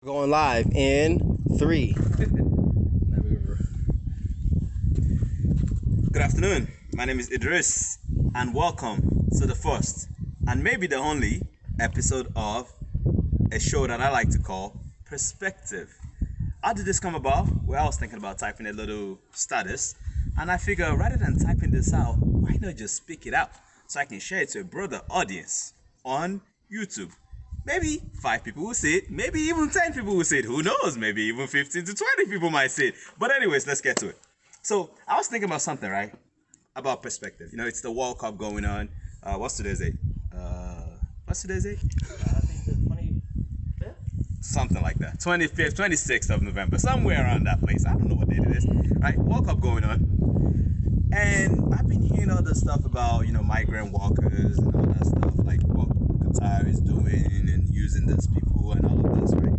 Going live in three. Good afternoon. My name is Idris, and welcome to the first and maybe the only episode of a show that I like to call Perspective. How did this come about? Well, I was thinking about typing a little status, and I figure rather than typing this out, why not just speak it out so I can share it to a broader audience on YouTube? Maybe 5 people will see it, maybe even 10 people will see it. Who knows? Maybe even 15 to 20 people might see it. But, anyways, let's get to it. So, I was thinking about something, right? About perspective. You know, it's the World Cup going on. What's today's date? What's today's date? I think the 25th? Something like that. 25th, 26th of November, somewhere around that place. I don't know what date it is. Right? World Cup going on. And I've been hearing all this stuff about, migrant workers and all that stuff, like what Qatar is doing and using these people and all of this, right?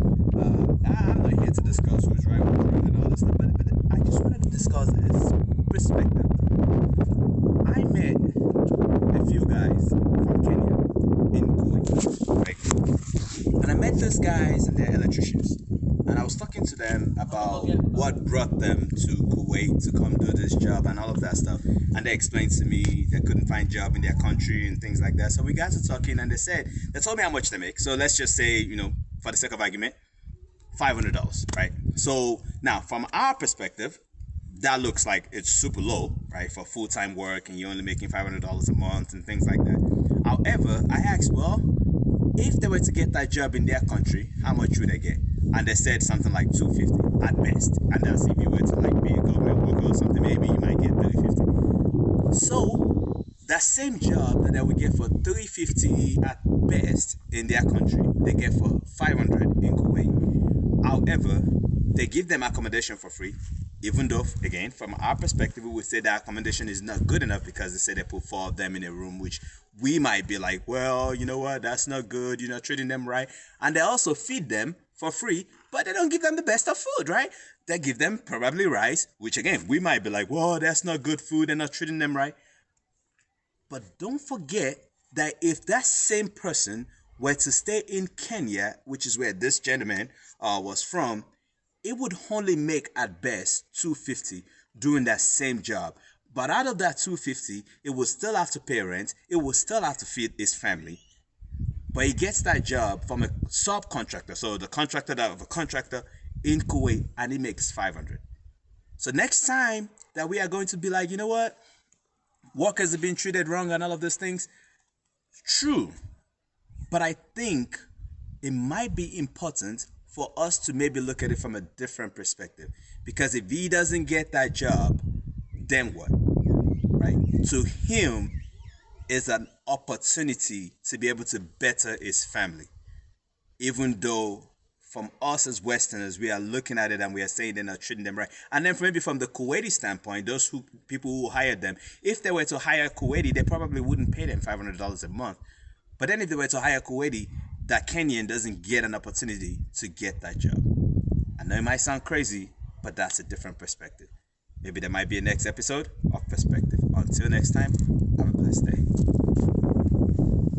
I'm not here to discuss who's right, who's wrong, and all this stuff, but I just wanted to discuss this perspective. I met a few guys from Kenya in Kuwait, right? And I met those guys and they're electricians. And I was talking to them about what brought them to Kuwait to come do this job and all of that stuff. And they explained to me they couldn't find job in their country and things like that. So we got to talking and they told me how much they make. So let's just say, for the sake of argument, $500, right? So now from our perspective, that looks like it's super low, right? For full-time work and you're only making $500 a month and things like that. However, I asked, well, if they were to get that job in their country, how much would they get? And they said something like 250 at best. And that's if you were to like be a government worker or something, maybe you might get 350. So that same job that they would get for 350 at best in their country, they get for 500 in Kuwait. However, they give them accommodation for free. Even though, again, from our perspective, we would say that accommodation is not good enough because they say they put 4 of them in a room, which we might be like, well, you know what, that's not good, you're not treating them right. And they also feed them for free, but they don't give them the best of food, right? They give them probably rice, which again, we might be like, well, that's not good food, they're not treating them right. But don't forget that if that same person were to stay in Kenya, which is where this gentleman was from, it would only make at best 250 doing that same job. But out of that 250, it would still have to pay rent, it would still have to feed his family. But he gets that job from a subcontractor, so the contractor of a contractor in Kuwait, and he makes 500. So next time that we are going to be like, you know what, workers have been treated wrong and all of those things, true. But I think it might be important for us to maybe look at it from a different perspective. Because if he doesn't get that job, then what? Right? To him, is an opportunity to be able to better his family. Even though from us as Westerners, we are looking at it and we are saying they're not treating them right. And then maybe from the Kuwaiti standpoint, people who hired them, if they were to hire Kuwaiti, they probably wouldn't pay them $500 a month. But then if they were to hire Kuwaiti, that Kenyan doesn't get an opportunity to get that job. I know it might sound crazy, but that's a different perspective. Maybe there might be a next episode of Perspective. Until next time, have a blessed day.